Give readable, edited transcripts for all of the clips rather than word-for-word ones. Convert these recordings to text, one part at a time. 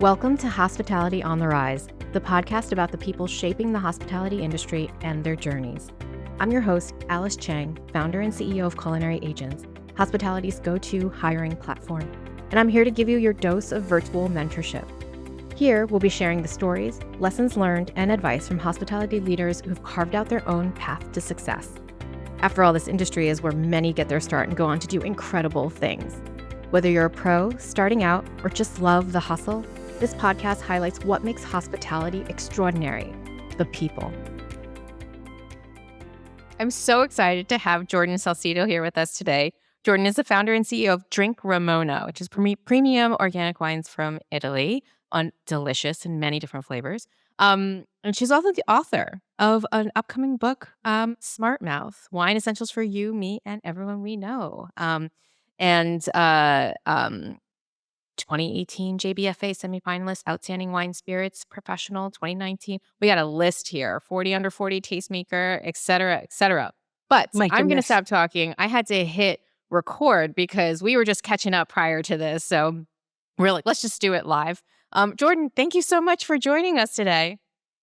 Welcome to Hospitality on the Rise, the podcast about the people shaping the hospitality industry and their journeys. I'm your host, Alice Chang, founder and CEO of Culinary Agents, hospitality's go-to hiring platform. And I'm here to give you your dose of virtual mentorship. Here, we'll be sharing the stories, lessons learned, and advice from hospitality leaders who've carved out their own path to success. After all, this industry is where many get their start and go on to do incredible things. Whether you're a pro, starting out, or just love the hustle, this podcast highlights what makes hospitality extraordinary: the people. I'm so excited to have Jordan Salcito here with us today. Jordan is the founder and CEO of Drink RAMONA, which is premium organic wines from Italy, on delicious and many different flavors. And she's also the author of an upcoming book, Smart Mouth: Wine Essentials for You, Me, and Everyone We Know. And 2018 JBFA semifinalist, Outstanding Wine Spirits Professional, 2019. We got a list here: 40 under 40 tastemaker, et cetera, et cetera. But I'm going to stop talking. I had to hit record because we were just catching up prior to this. So we're like, let's just do it live. Jordan, thank you so much for joining us today.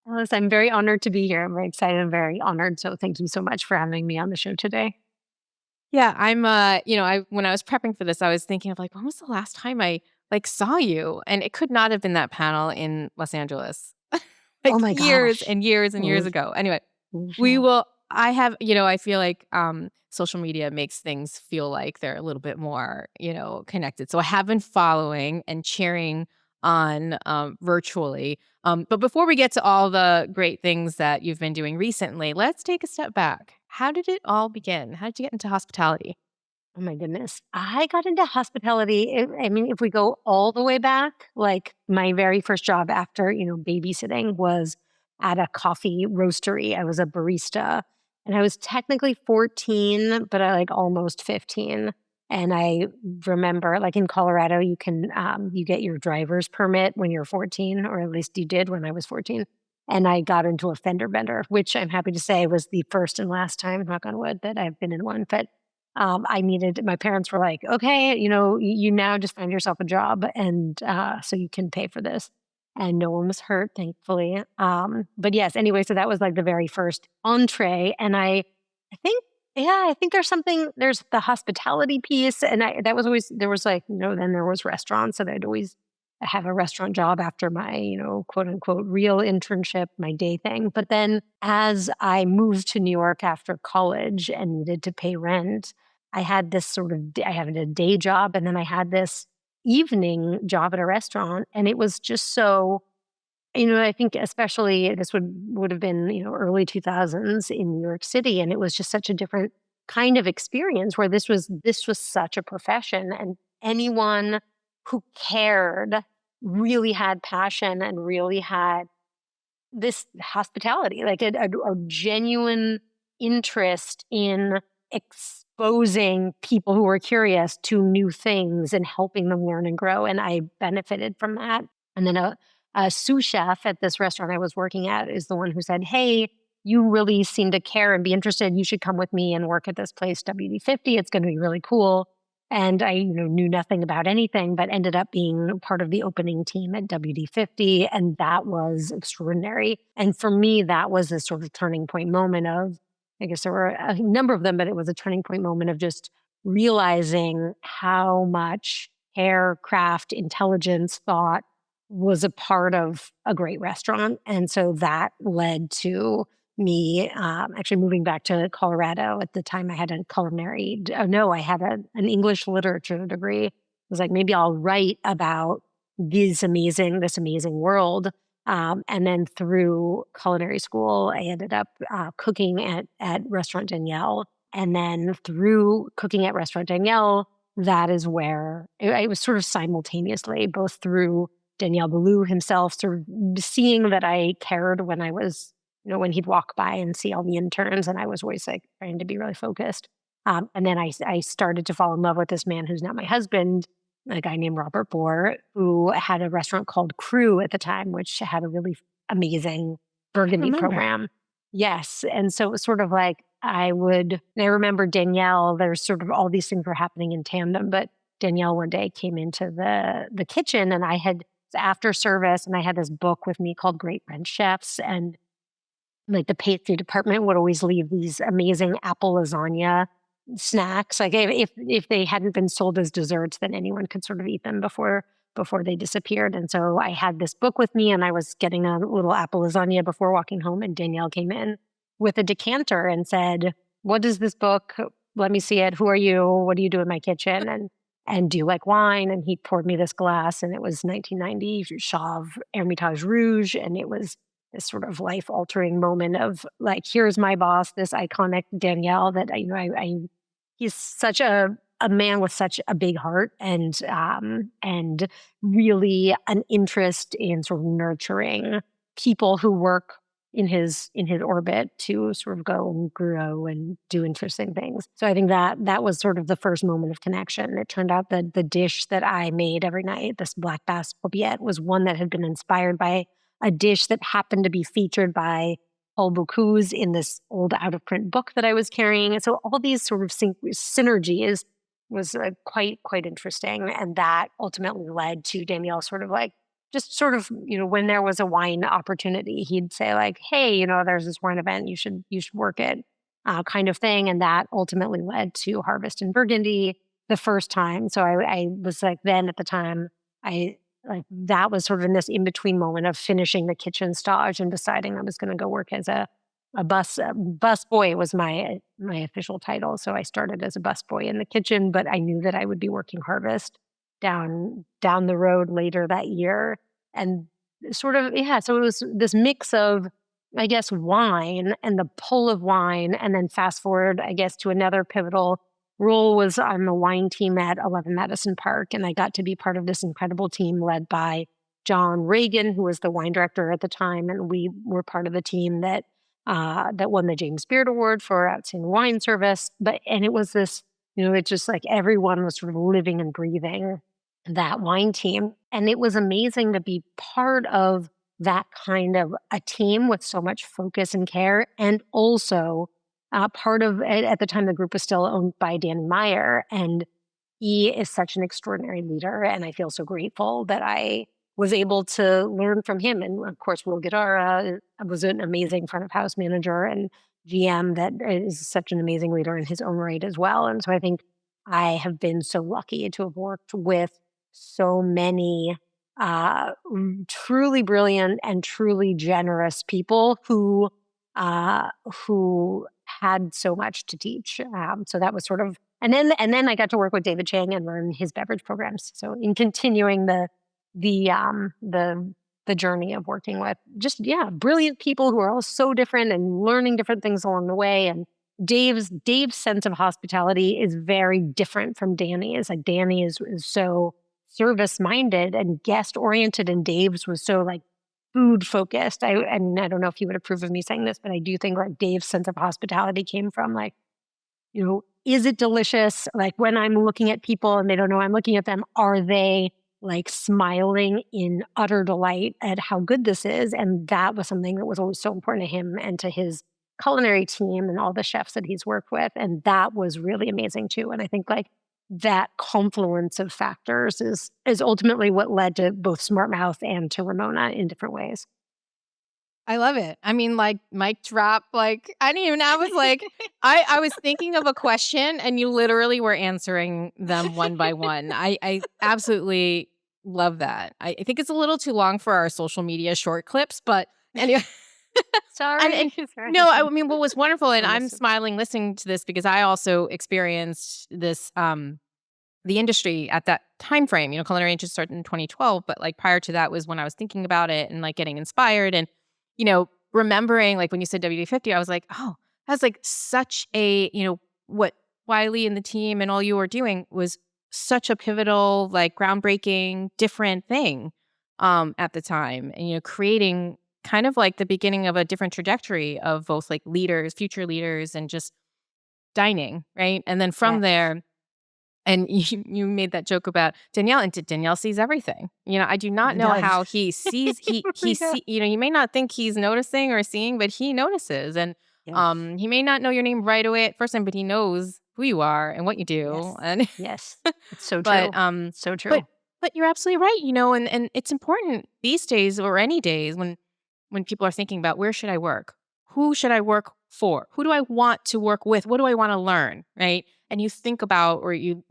Alice, I'm very honored to be here. I'm very excited and very honored. So thank you so much for having me on the show today. Yeah, I'm, when I was prepping for this, I was thinking of when was the last time I saw you? And it could not have been that panel in Los Angeles. Oh my years gosh. and years and years ago. Anyway, I feel like social media makes things feel like they're a little bit more, connected. So I have been following and cheering on virtually. But before we get to all the great things that you've been doing recently, let's take a step back. How did it all begin? How did you get into hospitality? Oh my goodness. I got into hospitality. If we go all the way back, my very first job after, babysitting was at a coffee roastery. I was a barista and I was technically 14, but I almost 15. And I remember in Colorado, you can, you get your driver's permit when you're 14, or at least you did when I was 14. And I got into a fender bender, which I'm happy to say was the first and last time, knock on wood, that I've been in one. But my parents were like, okay, you now just find yourself a job, and so you can pay for this. And no one was hurt, thankfully. But yes, anyway, so that was the very first entree. And I think there's the hospitality piece. And that was always, there was then there was restaurants. And I'd always have a restaurant job after my, quote unquote, real internship, my day thing. But then as I moved to New York after college and needed to pay rent, I had this I had a day job, and then I had this evening job at a restaurant. And it was just so, I think especially this would have been, early 2000s in New York City. And it was just such a different kind of experience where this was such a profession, and anyone who cared really had passion and really had this hospitality, a genuine interest in exposing people who were curious to new things and helping them learn and grow. And I benefited from that. And then a sous chef at this restaurant I was working at is the one who said, hey, you really seem to care and be interested. You should come with me and work at this place, WD-50. It's going to be really cool. And I knew nothing about anything, but ended up being part of the opening team at WD-50. And that was extraordinary. And for me, that was a sort of turning point moment of, I guess there were a number of them, but it was a turning point moment of just realizing how much care, craft, intelligence, thought was a part of a great restaurant. And so that led to me actually moving back to Colorado. At the time, I had an English literature degree. I was like, maybe I'll write about this amazing world. And then through culinary school, I ended up cooking at Restaurant Danielle. And then through cooking at Restaurant Danielle, that is where it was sort of simultaneously, both through Danielle Boulud himself, sort of seeing that I cared when I was, when he'd walk by and see all the interns, and I was always trying to be really focused. And then I started to fall in love with this man who's now my husband, a guy named Robert Bohr, who had a restaurant called Crew at the time, which had a really amazing Burgundy program. Yes. And so it was sort of I remember Danielle, there's sort of all these things were happening in tandem, but Danielle one day came into the kitchen, and I had after service, and I had this book with me called Great French Chefs, and like the pastry department would always leave these amazing apple lasagna snacks. Like if they hadn't been sold as desserts, then anyone could sort of eat them before they disappeared. And so I had this book with me, and I was getting a little apple lasagna before walking home, and Danielle came in with a decanter and said, "What is this book? Let me see it. Who are you? What do you do in my kitchen? And do you like wine?" And he poured me this glass, and it was 1990 Chauve Hermitage Rouge, and it was this sort of life-altering moment of like, here's my boss, this iconic Danielle that he's such a man with such a big heart, and really an interest in sort of nurturing people who work in his orbit to sort of go and grow and do interesting things. So I think that was sort of the first moment of connection. It turned out that the dish that I made every night, this black bass courgette, was one that had been inspired by a dish that happened to be featured by Paul Bocuse in this old out-of-print book that I was carrying. And so all these sort of synergies was quite interesting. And that ultimately led to Danielle sort of like, just sort of, when there was a wine opportunity, he'd say like, "Hey, there's this wine event, you should work it," kind of thing. And that ultimately led to Harvest in Burgundy the first time. So I was like, then at the time, that was sort of in this in-between moment of finishing the kitchen stage and deciding I was going to go work as a bus boy was my official title. So I started as a bus boy in the kitchen, but I knew that I would be working Harvest down the road later that year. And sort of, yeah, so it was this mix of, I guess, wine and the pull of wine. And then fast forward, I guess, to another pivotal role was on the wine team at 11 Madison Park. And I got to be part of this incredible team led by John Reagan, who was the wine director at the time. And we were part of the team that won the James Beard Award for outstanding wine service. And it was this, it's just like everyone was sort of living and breathing that wine team. And it was amazing to be part of that kind of a team with so much focus and care. And also part of, at the time, the group was still owned by Danny Meyer. And he is such an extraordinary leader. And I feel so grateful that I was able to learn from him. And of course, Will Guidara was an amazing front of house manager and GM that is such an amazing leader in his own right as well. And so I think I have been so lucky to have worked with so many truly brilliant and truly generous people who had so much to teach. So that was sort of, and then I got to work with David Chang and learn his beverage programs. So in continuing the journey of working with just, brilliant people who are all so different and learning different things along the way. And Dave's sense of hospitality is very different from Danny's. Like Danny is so service minded and guest oriented, and Dave's was so like food focused. I don't know if he would approve of me saying this, but I do think like Dave's sense of hospitality came from like, is it delicious? Like when I'm looking at people and they don't know I'm looking at them, are they like smiling in utter delight at how good this is? And that was something that was always so important to him and to his culinary team and all the chefs that he's worked with. And that was really amazing too. And I think like that confluence of factors is ultimately what led to both Smart Mouth and to Ramona in different ways. I love it. I mean, like mic drop, like I didn't even, I was like, I was thinking of a question and you literally were answering them one by one. I absolutely love that. I think it's a little too long for our social media short clips, but anyway. Sorry. No, I mean, what was wonderful, and I'm smiling listening to this because I also experienced this, the industry at that time frame. Culinary Agents started in 2012, but like prior to that was when I was thinking about it and like getting inspired and, remembering like when you said WD-50, I was like, oh, that's like such a, what Wiley and the team and all you were doing was such a pivotal, like groundbreaking, different thing at the time. And, creating kind of like the beginning of a different trajectory of both like leaders, future leaders, and just dining, right? And then from there, and you made that joke about Danielle, and Danielle sees everything. I do not know how he sees. He you may not think he's noticing or seeing, but he notices, and he may not know your name right away at first time, but he knows who you are and what you do. Yes. And yes, it's so true. But so true. But you're absolutely right, and it's important these days or any days when people are thinking about where should I work? Who should I work for? Who do I want to work with? What do I want to learn? Right. And you think about or you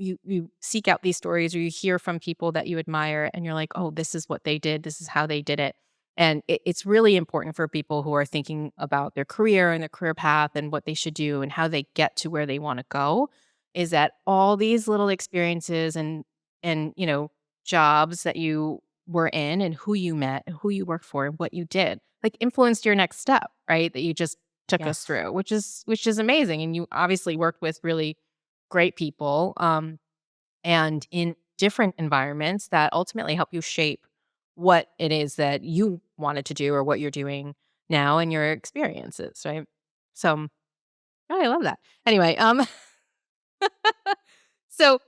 seek out these stories or you hear from people that you admire and you're like, oh, this is what they did. This is how they did it. And it's really important for people who are thinking about their career and their career path and what they should do and how they get to where they want to go is that all these little experiences and jobs that you were in and who you met and who you worked for and what you did, like influenced your next step, right? That you just took us Yes. through, which is amazing. And you obviously worked with really great people and in different environments that ultimately help you shape what it is that you wanted to do or what you're doing now and your experiences, right? So I love that. Anyway, so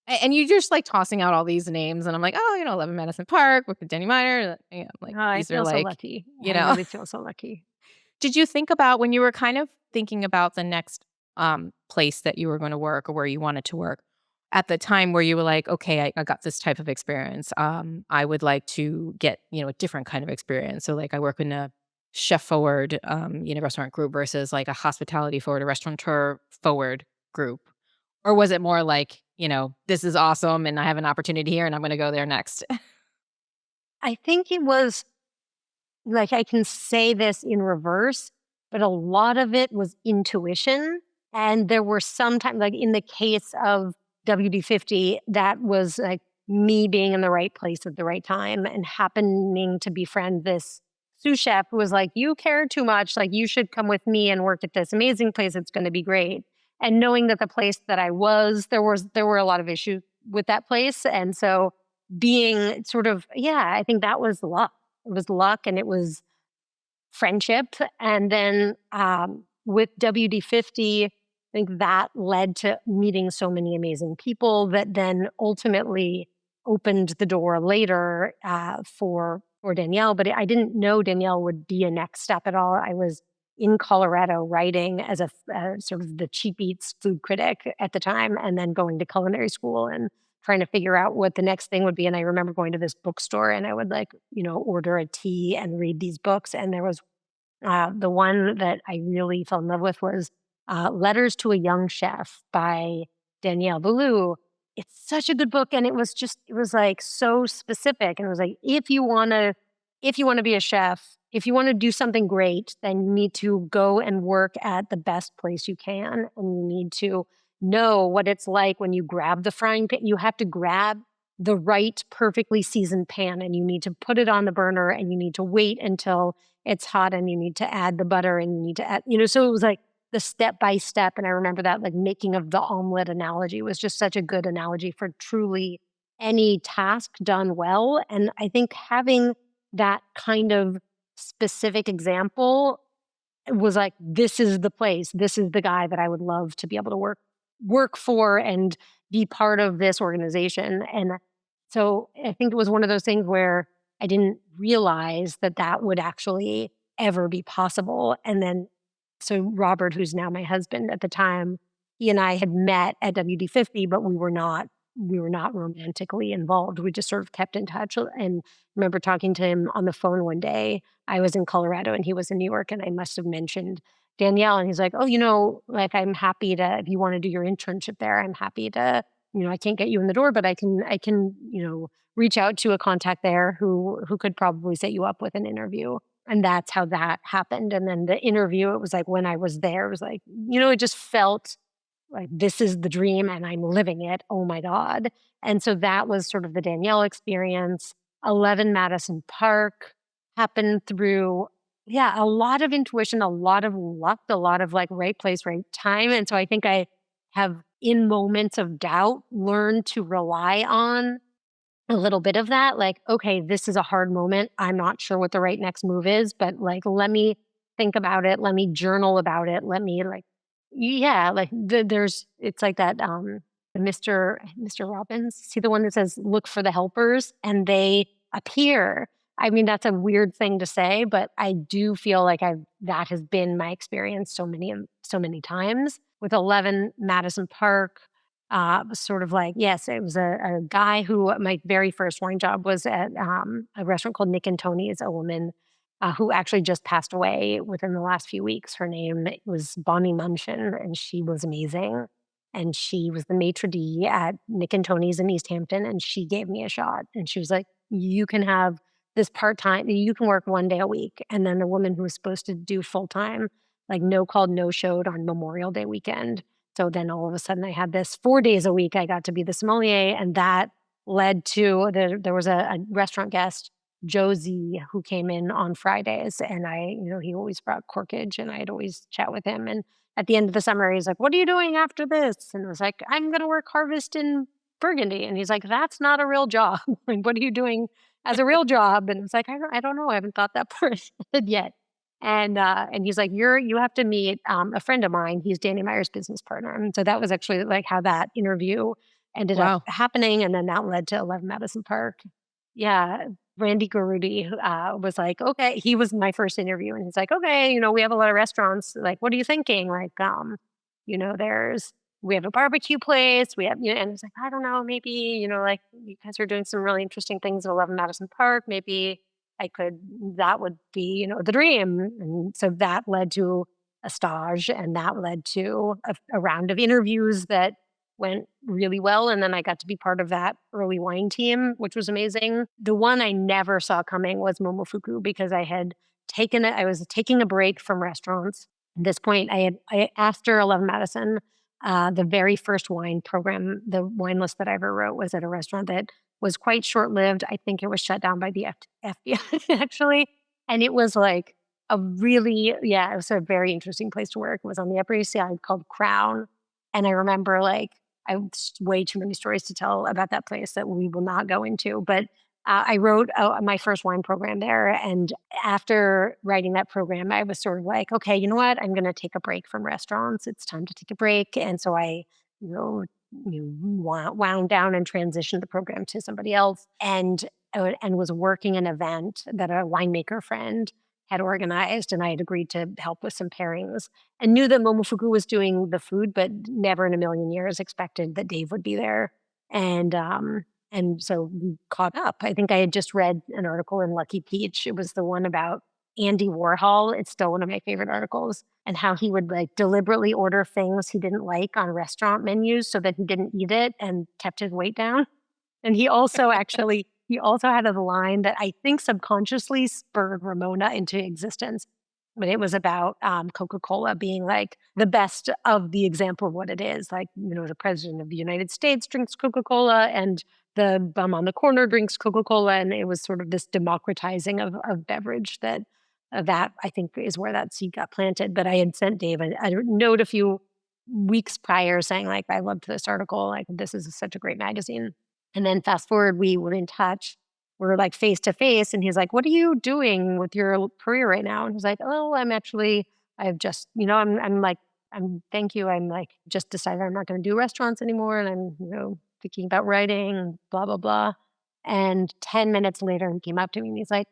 and you just like tossing out all these names, and I'm like, oh, 11 Madison Park with Danny Meyer. Yeah, like Oh, I these are feel so like, lucky. you I know. really feel so lucky. Did you think about when you were kind of thinking about the next place that you were going to work or where you wanted to work at the time where you were like, okay, I got this type of experience. I would like to get, a different kind of experience. So like I work in a chef forward, restaurant group versus like a hospitality forward, a restaurateur forward group. Or was it more like, this is awesome and I have an opportunity here and I'm going to go there next? I think it was like I can say this in reverse, but a lot of it was intuition. And there were sometimes, like in the case of WD-50, that was like me being in the right place at the right time and happening to befriend this sous chef who was like, you care too much. Like, you should come with me and work at this amazing place. It's going to be great. And knowing that the place that I was, there were a lot of issues with that place. And so being sort of, yeah, I think that was luck. It was luck and it was friendship. And then with WD-50, I think that led to meeting so many amazing people that then ultimately opened the door later for Danielle. But I didn't know Danielle would be a next step at all. I was in Colorado writing as a sort of the cheap eats food critic at the time, and then going to culinary school and trying to figure out what the next thing would be. And I remember going to this bookstore and I would order a tea and read these books. And there was the one that I really fell in love with was Letters to a Young Chef by Danielle Boulud. It's such a good book. And it was like so specific. And it was like, if you want to be a chef, if you want to do something great, then you need to go and work at the best place you can. And you need to know what it's like when you grab the frying pan. You have to grab the right perfectly seasoned pan and you need to put it on the burner and you need to wait until it's hot and you need to add the butter and you need to add, so it was like the step by step. And I remember that like making of the omelet analogy was just such a good analogy for truly any task done well. And I think having that kind of specific example was like, this is the place, this is the guy that I would love to be able to work for and be part of this organization. And so I think it was one of those things where I didn't realize that that would actually ever be possible. And then, so Robert, who's now my husband at the time, he and I had met at WD-50, but we were not romantically involved. We just sort of kept in touch. And remember talking to him on the phone one day. I was in Colorado and he was in New York, and I must have mentioned Danielle. And he's like, oh, like I'm happy to, if you want to do your internship there, I'm happy to, I can't get you in the door, but I can, reach out to a contact there who could probably set you up with an interview. And that's how that happened. And then the interview, it was like when I was there, it was like, it just felt like this is the dream and I'm living it. Oh my God. And so that was sort of the Danielle experience. 11 Madison Park happened through, a lot of intuition, a lot of luck, a lot of like right place, right time. And so I think I have, in moments of doubt, learned to rely on a little bit of that. Like, okay, this is a hard moment. I'm not sure what the right next move is, but like, let me think about it. Let me journal about it. Let me it's like that, Mr. Robbins, see the one that says, look for the helpers and they appear. I mean, that's a weird thing to say, but I do feel like that has been my experience so many times with 11 Madison Park. was sort of like, yes, it was a guy who my very first wine job was at a restaurant called Nick and Tony's, a woman who actually just passed away within the last few weeks. Her name was Bonnie Munchin, and she was amazing. And she was the maitre d' at Nick and Tony's in East Hampton, and she gave me a shot. And she was like, you can have this part-time, you can work 1 day a week. And then the woman who was supposed to do full-time, like no called, no showed on Memorial Day weekend. So then all of a sudden I had this 4 days a week. I got to be the sommelier, and that led to there was a restaurant guest, Josie, who came in on Fridays, and he always brought corkage, and I'd always chat with him. And at the end of the summer, he's like, "What are you doing after this?" And I was like, "I'm going to work harvest in Burgundy." And he's like, "That's not a real job. Like, what are you doing as a real job?" And it's like, I don't know. I haven't thought that part yet. And he's like, you have to meet a friend of mine. He's Danny Meyer's business partner. And so that was actually like how that interview ended up Wow. happening. And then that led to 11 Madison Park. Yeah. Randy Garudi was like, okay, he was my first interview. And he's like, okay, we have a lot of restaurants. Like, what are you thinking? Like, we have a barbecue place. We have, and it's like, I don't know, maybe, like you guys are doing some really interesting things at 11 Madison Park. Maybe that would be, the dream. And so that led to a stage, and that led to a round of interviews that went really well. And then I got to be part of that early wine team, which was amazing. The one I never saw coming was Momofuku, because I was taking a break from restaurants. At this point, after 11 Madison, the very first wine program, the wine list that I ever wrote was at a restaurant that was quite short-lived. I think it was shut down by the FBI, actually. And it was like it was a very interesting place to work. It was on the Upper East Side, called Crown. And I remember I have way too many stories to tell about that place that we will not go into. But I wrote my first wine program there. And after writing that program, I was sort of like, okay, you know what? I'm going to take a break from restaurants. It's time to take a break. And so I, wound down and transitioned the program to somebody else, and was working an event that a winemaker friend had organized, and I had agreed to help with some pairings, and knew that Momofuku was doing the food, but never in a million years expected that Dave would be there. And so we caught up. I think I had just read an article in Lucky Peach. It was the one about Andy Warhol. It's still one of my favorite articles, and how he would deliberately order things he didn't like on restaurant menus so that he didn't eat it and kept his weight down. And he also had a line that I think subconsciously spurred Ramona into existence. But it was about Coca-Cola being like the best of the example of what it is. Like, the president of the United States drinks Coca-Cola, and the bum on the corner drinks Coca-Cola. And it was sort of this democratizing of beverage that I think is where that seed got planted. But I had sent Dave a note a few weeks prior saying, like, I loved this article. Like, this is such a great magazine. And then fast forward, we were in touch. We're like face to face, and he's like, "What are you doing with your career right now?" And he's like, "Oh, I've just, thank you. I'm like, just decided I'm not going to do restaurants anymore. And I'm, thinking about writing, blah, blah, blah." And 10 minutes later, he came up to me and he's like,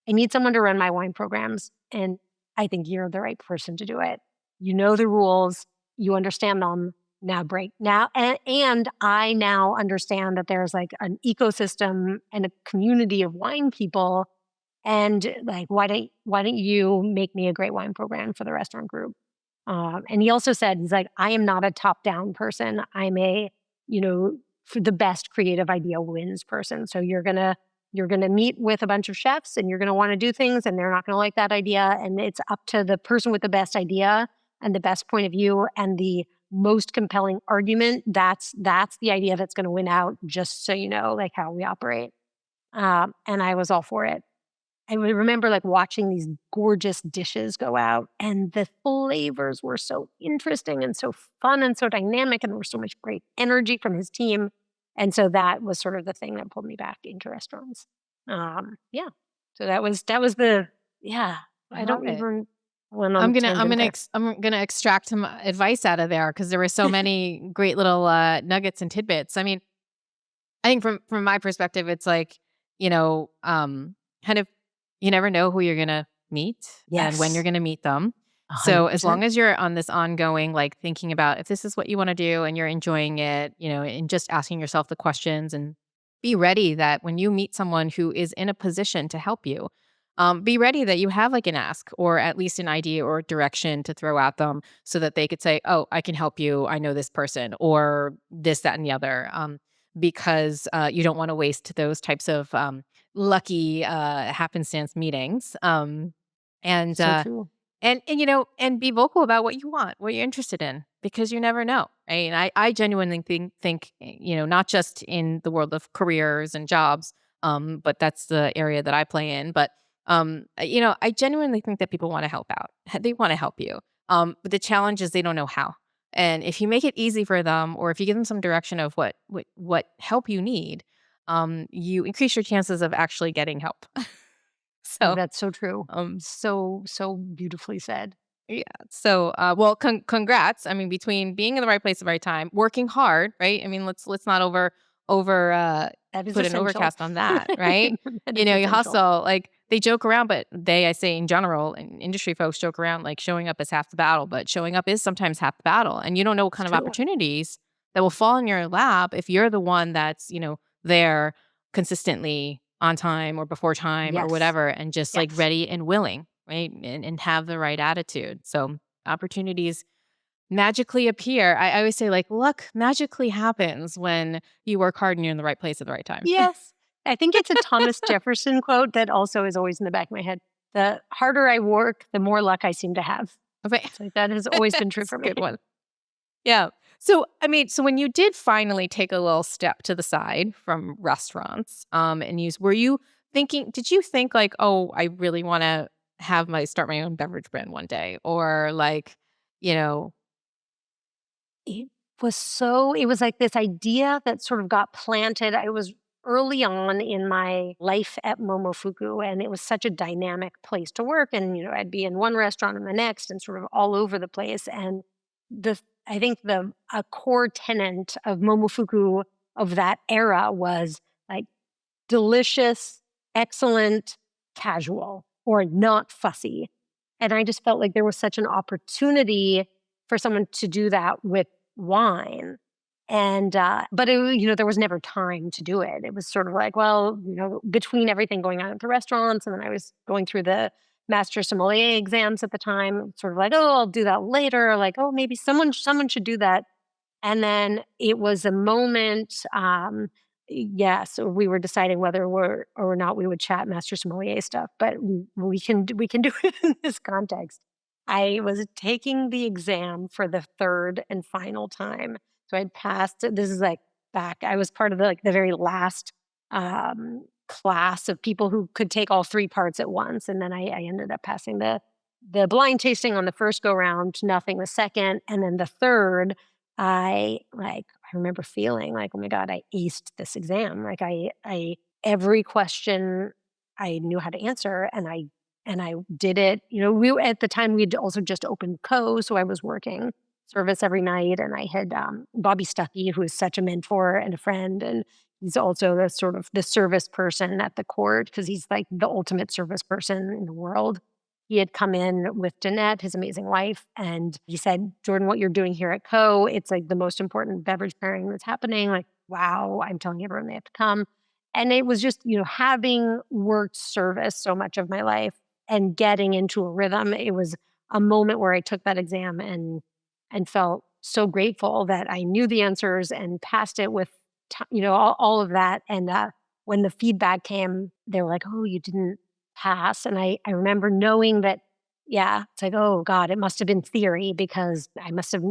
"I need someone to run my wine programs, and I think you're the right person to do it. You know the rules, you understand them. Now break now." And I now understand that there's like an ecosystem and a community of wine people. And like, why don't you make me a great wine program for the restaurant group? And he also said, he's like, "I am not a top-down person. I'm a, for the best creative idea wins person. So you're gonna meet with a bunch of chefs, and you're gonna want to do things, and they're not gonna like that idea. And it's up to the person with the best idea and the best point of view and the most compelling argument. That's the idea that's going to win out, just so you know, like how we operate." And I was all for it. I remember like watching these gorgeous dishes go out, and the flavors were so interesting and so fun and so dynamic, and there was so much great energy from his team. And so that was sort of the thing that pulled me back into restaurants. Yeah. So that was yeah. I don't love it. even when I'm gonna extract some advice out of there, because there were so many great little nuggets and tidbits. I mean, I think from my perspective, it's like, kind of, you never know who you're gonna meet and when you're gonna meet them. So as 100%. long as you're on this ongoing, like thinking about if this is what you want to do and you're enjoying it, and just asking yourself the questions and be ready that when you meet someone who is in a position to help you, be ready that you have like an ask or at least an idea or direction to throw at them so that they could say, oh, I can help you. I know this person or this, that, and the other. Because you don't want to waste those types of lucky happenstance meetings. And So true. and be vocal about what you want, what you're interested in, because you never know. Right? And I genuinely think not just in the world of careers and jobs, but that's the area that I play in. But I genuinely think that people want to help out. They want to help you. But the challenge is they don't know how. And if you make it easy for them, or if you give them some direction of what help you need, you increase your chances of actually getting help. Oh, So, that's so true. um, So beautifully said. yeah. So, well, congrats. I mean, between being in the right place at the right time, working hard, right? I mean, let's not over That is put an essential. overcast on that, right? That is You essential. hustle. Like they joke around, but I say in general, and industry folks joke around, like showing up is half the battle, but showing up is sometimes half the battle, and you don't know what It's kind of true. opportunities that will fall in your lap if you're the one that's there consistently on time or before time or Yes. whatever, and just like Yes. ready and willing, right? And have the right attitude. So opportunities magically appear. I always say, like, luck magically happens when you work hard and you're in the right place at the right time. Yes. I think it's a Thomas Jefferson quote that also is always in the back of my head. The harder I work, the more luck I seem to have. Okay. It's like that has always been true That's for a me. good one. Yeah. So, I mean, so when you did finally take a little step to the side from restaurants, and were you thinking, did you think like, oh, I really want to start my own beverage brand one day? Or like, you know, It it was like this idea that sort of got planted. I was early on in my life at Momofuku, and it was such a dynamic place to work. And, I'd be in one restaurant and the next and sort of all over the place. And I think a core tenet of Momofuku of that era was like delicious, excellent, casual, or not fussy. And I just felt like there was such an opportunity for someone to do that with wine. And, but there was never time to do it. It was sort of like, well, between everything going on at the restaurants, and then I was going through the master sommelier exams at the time, sort of like, oh, I'll do that later. Like, oh, maybe someone should do that. And then it was a moment, yes, we were deciding whether or not we would chat master sommelier stuff, but we can do it in this context. I was taking the exam for the third and final time. So I'd passed. This is like back. I was part of the very last class of people who could take all three parts at once, and then I ended up passing the blind tasting on the first go round, nothing the second, and then the third. I remember feeling like, oh my God, I aced this exam. Like I every question I knew how to answer, and I did it. At the time we'd also just opened Co, so I was working service every night, and I had Bobby Stuckey, who is such a mentor and a friend, and he's also the sort of the service person at the court because he's like the ultimate service person in the world. He had come in with Jeanette, his amazing wife, and he said, Jordan, what you're doing here at Co, it's like the most important beverage pairing that's happening. Like, wow, I'm telling everyone they have to come. And it was just, having worked service so much of my life and getting into a rhythm, it was a moment where I took that exam and felt so grateful that I knew the answers and passed it with, all of that. And when the feedback came, they were like, oh, you didn't pass. And I remember knowing that, yeah, it's like, oh God, it must have been theory because I must have,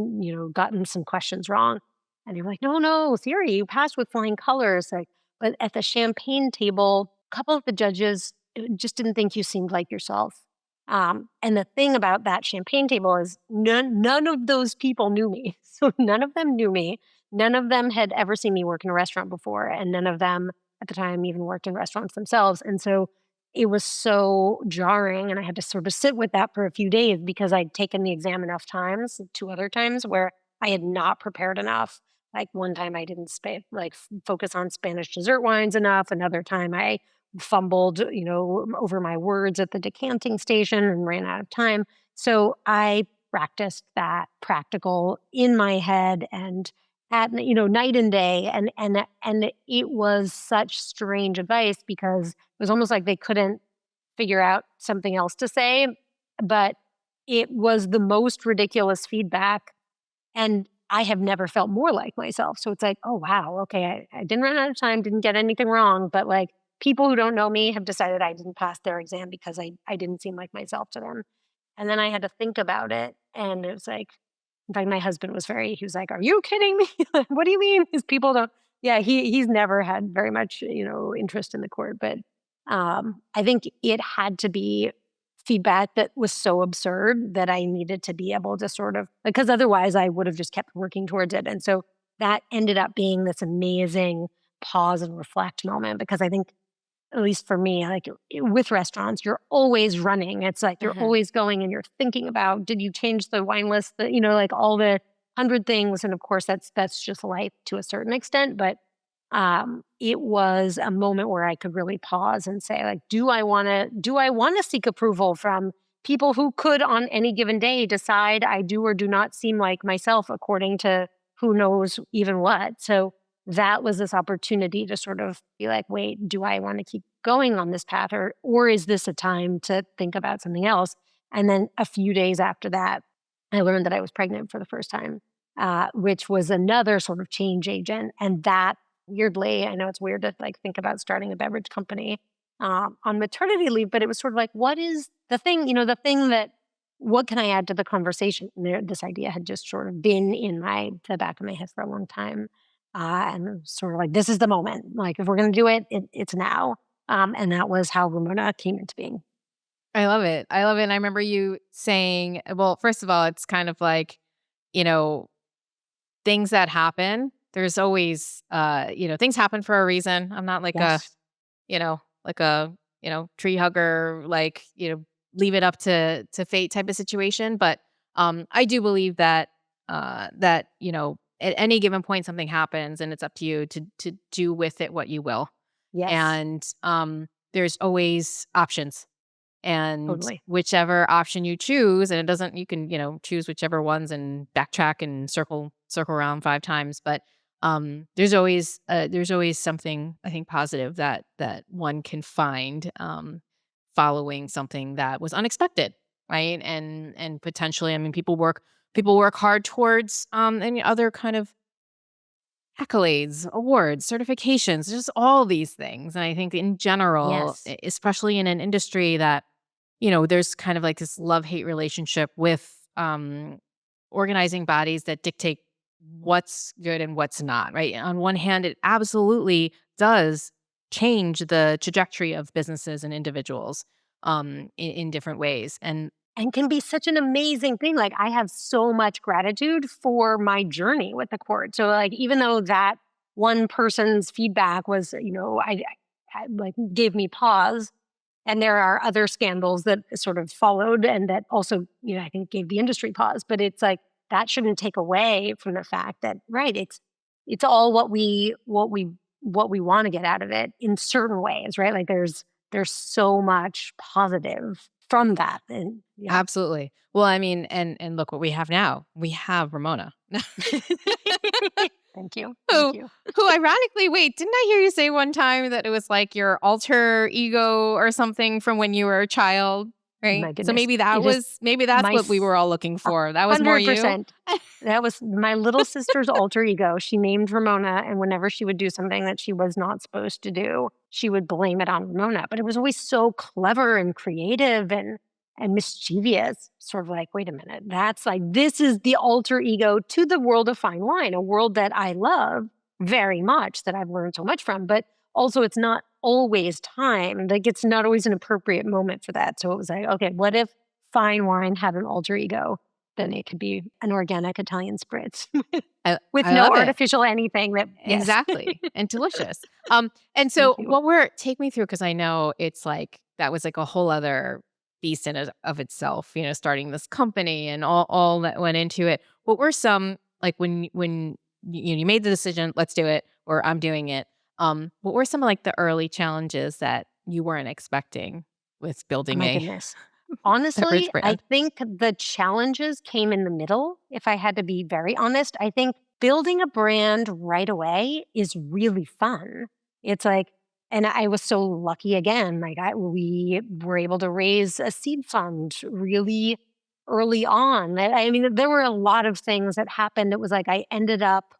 gotten some questions wrong. And they were like, no, no, theory, you passed with flying colors. Like, but at the champagne table, a couple of the judges just didn't think you seemed like yourself. And the thing about that champagne table is none of those people knew me. So none of them knew me. None of them had ever seen me work in a restaurant before. And none of them at the time even worked in restaurants themselves. And so it was so jarring, and I had to sort of sit with that for a few days because I'd taken the exam enough times, 2 other times, where I had not prepared enough. Like one time I didn't focus on Spanish dessert wines enough. Another time I fumbled, over my words at the decanting station and ran out of time. So I practiced that practical in my head and at, night and day. And it was such strange advice because it was almost like they couldn't figure out something else to say, but it was the most ridiculous feedback. And I have never felt more like myself. So it's like, oh, wow. Okay. I didn't run out of time, didn't get anything wrong. But like people who don't know me have decided I didn't pass their exam because I didn't seem like myself to them. And then I had to think about it. And it was like, in fact, my husband was he was like, are you kidding me? What do you mean? Because people don't, yeah, he's never had very much, interest in the court. But I think it had to be feedback that was so absurd that I needed to be able to sort of, because otherwise I would have just kept working towards it. And so that ended up being this amazing pause and reflect moment because I think, at least for me, like with restaurants, you're always running. It's like you're always going and you're thinking about, did you change the wine list? Like all the 100 things. And of course, that's just life to a certain extent. But it was a moment where I could really pause and say, like, do I want to seek approval from people who could on any given day decide I do or do not seem like myself according to who knows even what. So that was this opportunity to sort of be like, wait, do I want to keep going on this path or is this a time to think about something else? And then a few days after that, I learned that I was pregnant for the first time, which was another sort of change agent. And that weirdly, I know it's weird to like think about starting a beverage company on maternity leave, but it was sort of like, what is the thing, what can I add to the conversation? And this idea had just sort of been in the back of my head for a long time. And sort of like, this is the moment. Like, if we're going to do it, it's now. And that was how Ramona came into being. I love it. I love it. And I remember you saying, well, first of all, it's kind of like, things that happen. There's always, things happen for a reason. I'm not like Yes. a tree hugger, leave it up to fate type of situation. But I do believe that, at any given point, something happens and it's up to you to do with it what you will. Yes. And there's always options. And Totally. whichever option you choose, and you can, choose whichever ones and backtrack and circle around 5 times. But there's always something I think positive that one can find following something that was unexpected, right? And potentially, I mean, people work hard towards any other kind of accolades, awards, certifications, just all these things. And I think in general, Yes. especially in an industry that, there's kind of like this love-hate relationship with organizing bodies that dictate what's good and what's not, right? On one hand, it absolutely does change the trajectory of businesses and individuals in different ways. And can be such an amazing thing. Like, I have so much gratitude for my journey with the court. So like, even though that one person's feedback was, I like gave me pause, and there are other scandals that sort of followed and that also, I think gave the industry pause. But it's like, that shouldn't take away from the fact that, right, it's all what we want to get out of it in certain ways, right? Like there's so much positive from that. And yeah. Absolutely. Well, I mean, and look what we have now. We have Ramona. Thank you. Who ironically, wait, didn't I hear you say one time that it was like your alter ego or something from when you were a child? Right. My goodness. So maybe that's what we were all looking for. That was 100%. More you. That was my little sister's alter ego. She named Ramona, and whenever she would do something that she was not supposed to do, she would blame it on Ramona. But it was always so clever and creative and mischievous. Sort of like, wait a minute, that's like, this is the alter ego to the world of fine wine, a world that I love very much, that I've learned so much from. But also, it's not always time. Like, it's not always an appropriate moment for that. So it was like, okay, what if fine wine had an alter ego? Then it could be an organic Italian spritz with no artificial anything. Yes. Exactly. And delicious. And so take me through, because I know it's like, that was like a whole other beast in of itself, starting this company and all that went into it. What were some, like when you made the decision, let's do it, or I'm doing it. What were some of like the early challenges that you weren't expecting with building goodness. Honestly, I brand. think the challenges came in the middle, if I had to be very honest. I think building a brand right away is really fun. It's like, and I was so lucky again, we were able to raise a seed fund really early on. I mean, there were a lot of things that happened. It was like I ended up,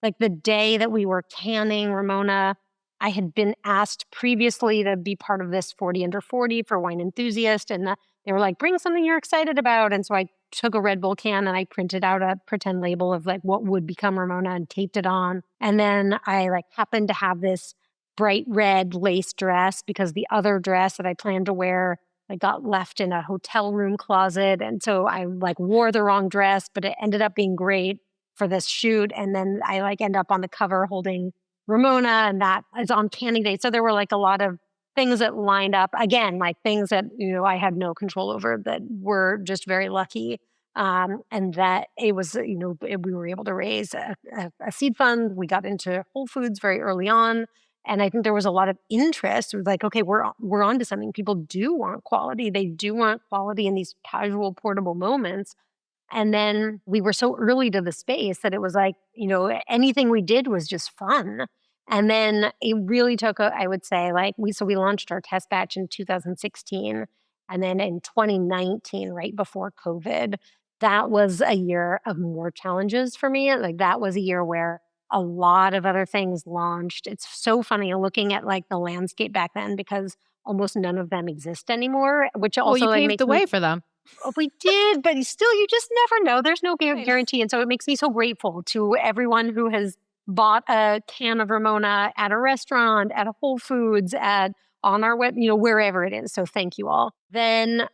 like the day that we were canning Ramona, I had been asked previously to be part of this 40 under 40 for wine enthusiast. And they were like, bring something you're excited about. And so I took a Red Bull can and I printed out a pretend label of like what would become Ramona and taped it on. And then I like happened to have this bright red lace dress because the other dress that I planned to wear, I got left in a hotel room closet. And so I like wore the wrong dress, but it ended up being great for this shoot. And then I like end up on the cover holding Ramona, and that is on canning day. So there were like a lot of things that lined up, again, like things that, I had no control over that were just very lucky. And that it was, we were able to raise a seed fund. We got into Whole Foods very early on. And I think there was a lot of interest. It was like, okay, we're on to something. People do want quality. They do want quality in these casual, portable moments. And then we were so early to the space that it was like, anything we did was just fun. And then it really took, I would say, like we launched our test batch in 2016. And then in 2019, right before COVID, that was a year of more challenges for me. Like that was a year where a lot of other things launched. It's so funny looking at like the landscape back then because almost none of them exist anymore, which Well, also you like paved makes the me way for them. we did, but still, you just never know. There's no Right. guarantee. And so it makes me so grateful to everyone who has bought a can of Ramona at a restaurant, at a Whole Foods, on our web, wherever it is. So thank you all. Then,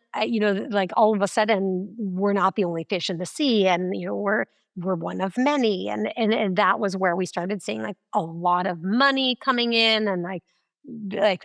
like all of a sudden, we're not the only fish in the sea, and we're one of many, and that was where we started seeing like a lot of money coming in, and like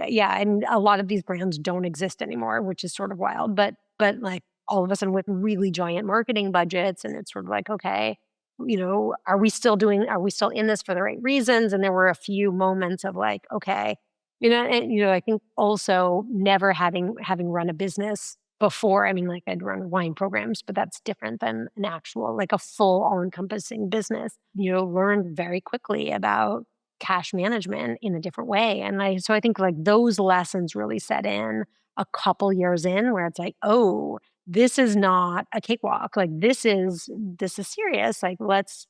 yeah, and a lot of these brands don't exist anymore, which is sort of wild, but like all of a sudden with really giant marketing budgets. And it's sort of like, okay, are we still in this for the right reasons? And there were a few moments of like, okay, I think also never having run a business before. I mean, like I'd run wine programs, but that's different than an actual, like a full all encompassing business, learned very quickly about cash management in a different way. And so I think like those lessons really set in a couple years in where it's like, oh, this is not a cakewalk. Like this is serious. Like let's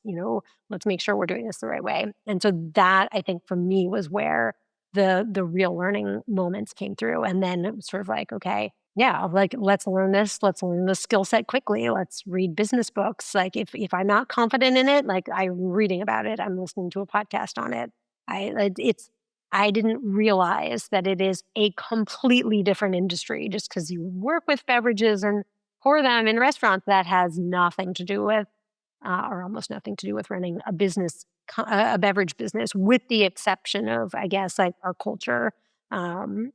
make sure we're doing this the right way. And so that I think for me was where the real learning moments came through. And then it was sort of like, okay, yeah, like let's learn the skill set quickly. Let's read business books. Like if I'm not confident in it, like I'm reading about it, I'm listening to a podcast on it. I didn't realize that it is a completely different industry just because you work with beverages and pour them in restaurants. That has nothing to do with, or almost nothing to do with running a business, a beverage business, with the exception of, I guess, like our culture,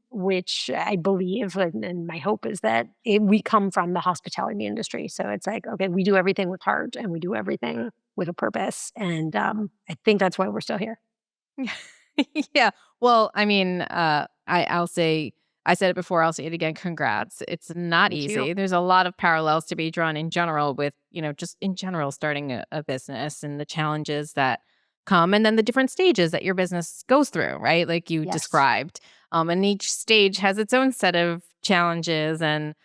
which I believe, and my hope is that we come from the hospitality industry. So it's like, okay, we do everything with heart and we do everything with a purpose. And I think that's why we're still here. Yeah. Well, I mean, I'll say, I said it before, I'll say it again. Congrats. It's not Thank easy. you. There's a lot of parallels to be drawn in general with, just in general, starting a business and the challenges that come and then the different stages that your business goes through, right? Like you Yes. described. And each stage has its own set of challenges if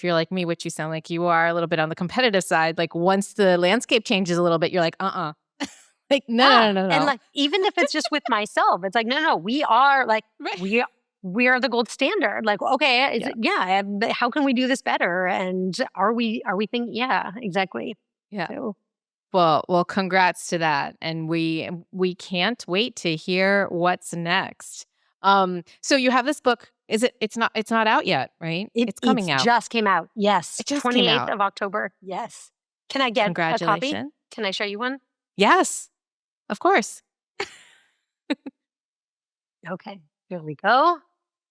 you're like me, which you sound like you are a little bit on the competitive side, like once the landscape changes a little bit, you're like, like, no, no, no, no, And no. like, even if it's just with myself, it's like, no, we are like, Right. we are the gold standard. Like, okay, how can we do this better? And are we thinking, yeah, exactly. Yeah. So Well, congrats to that. And we can't wait to hear what's next. So you have this book. It's not out yet, right? It's coming out. just came out. Yes. It just came 28th out. of October. Yes. Can I get a copy? Congratulations. Can I show you one? Yes, of course. Okay. Here we go.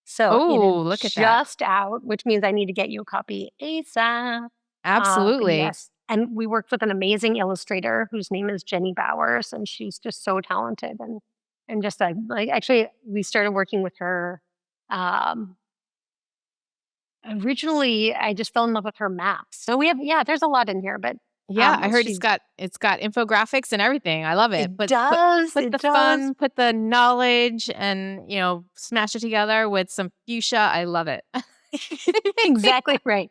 So Oh, it is look at that. just out, which means I need to get you a copy ASAP. But Absolutely. yes. And we worked with an amazing illustrator whose name is Jenny Bowers, and she's just so talented and just like actually we started working with her Originally, I just fell in love with her maps. So there's a lot in here, but Yeah, I heard she's it's got infographics and everything. I love it. it does. Put It the does. fun, put the knowledge, and smash it together with some fuchsia. I love it. Exactly right.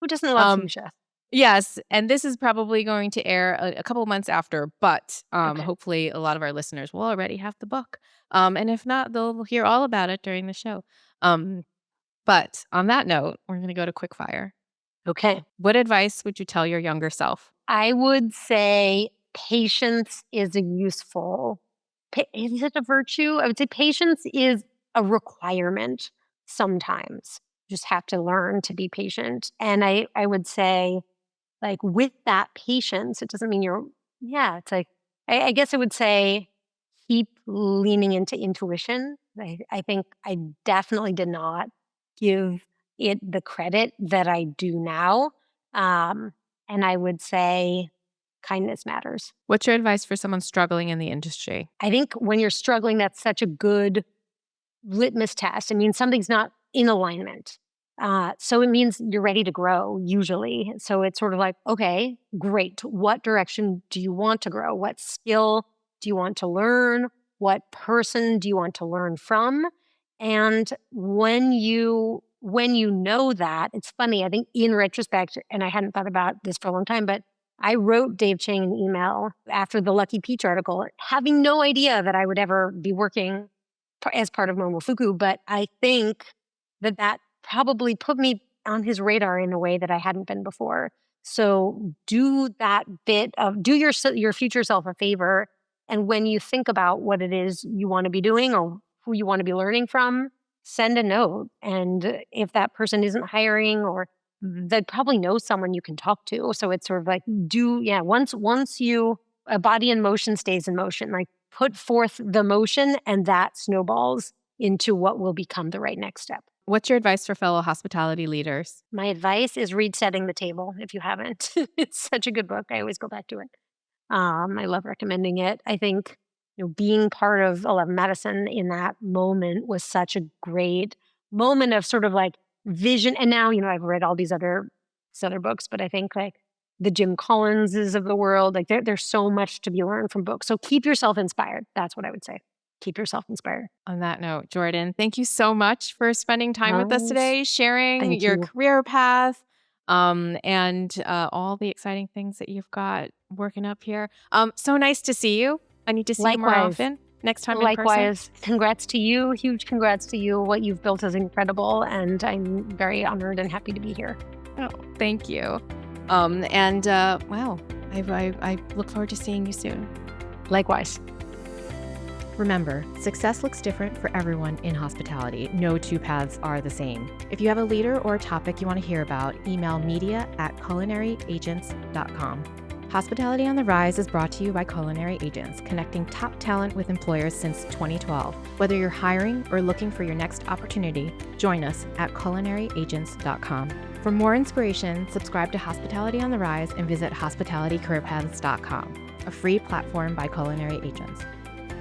Who doesn't love fuchsia? Yes, and this is probably going to air a couple months after, but Okay. hopefully a lot of our listeners will already have the book. And if not, they'll hear all about it during the show. But on that note, we're going to go to quick fire. Okay. What advice would you tell your younger self? I would say patience is is it a virtue? I would say patience is a requirement sometimes. You just have to learn to be patient. And I would say, like, with that patience, it doesn't mean it's like, I guess I would say keep leaning into intuition. I think I definitely did not give it the credit that I do now. And I would say kindness matters. What's your advice for someone struggling in the industry? I think when you're struggling, that's such a good litmus test. I mean, something's not in alignment. So it means you're ready to grow, usually. So it's sort of like, okay, great. What direction do you want to grow? What skill do you want to learn? What person do you want to learn from? And when you know that, it's funny, I think in retrospect, and I hadn't thought about this for a long time, but I wrote Dave Chang an email after the Lucky Peach article, having no idea that I would ever be working as part of Momofuku, but I think that probably put me on his radar in a way that I hadn't been before. So do that bit of, do your future self a favor. And when you think about what it is you want to be doing or who you want to be learning from, send a note. And if that person isn't hiring, or they probably know someone you can talk to. So it's sort of like, once a body in motion stays in motion, like put forth the motion, and that snowballs into what will become the right next step. What's your advice for fellow hospitality leaders? My advice is read Setting the Table if you haven't. It's such a good book. I always go back to it. I love recommending it. I think being part of 11 Madison in that moment was such a great moment of sort of like vision. And now, I've read all these other books, but I think like the Jim Collinses of the world, like there's so much to be learned from books. So keep yourself inspired. That's what I would say. Keep yourself inspired. On that note, Jordan, thank you so much for spending time with us today, sharing Thank your you. career path, and all the exciting things that you've got working up here. So nice to see you. I need to see you more often. Next time in person. Likewise. Congrats to you. Huge congrats to you. What you've built is incredible, and I'm very honored and happy to be here. Oh, thank you. Wow, I look forward to seeing you soon. Likewise. Remember, success looks different for everyone in hospitality. No two paths are the same. If you have a leader or a topic you want to hear about, email media@culinaryaagents.com. Hospitality on the Rise is brought to you by Culinary Agents, connecting top talent with employers since 2012. Whether you're hiring or looking for your next opportunity, join us at culinaryagents.com. For more inspiration, subscribe to Hospitality on the Rise and visit hospitalitycareerpaths.com, a free platform by Culinary Agents.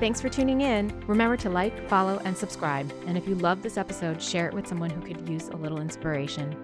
Thanks for tuning in. Remember to like, follow, and subscribe. And if you love this episode, share it with someone who could use a little inspiration.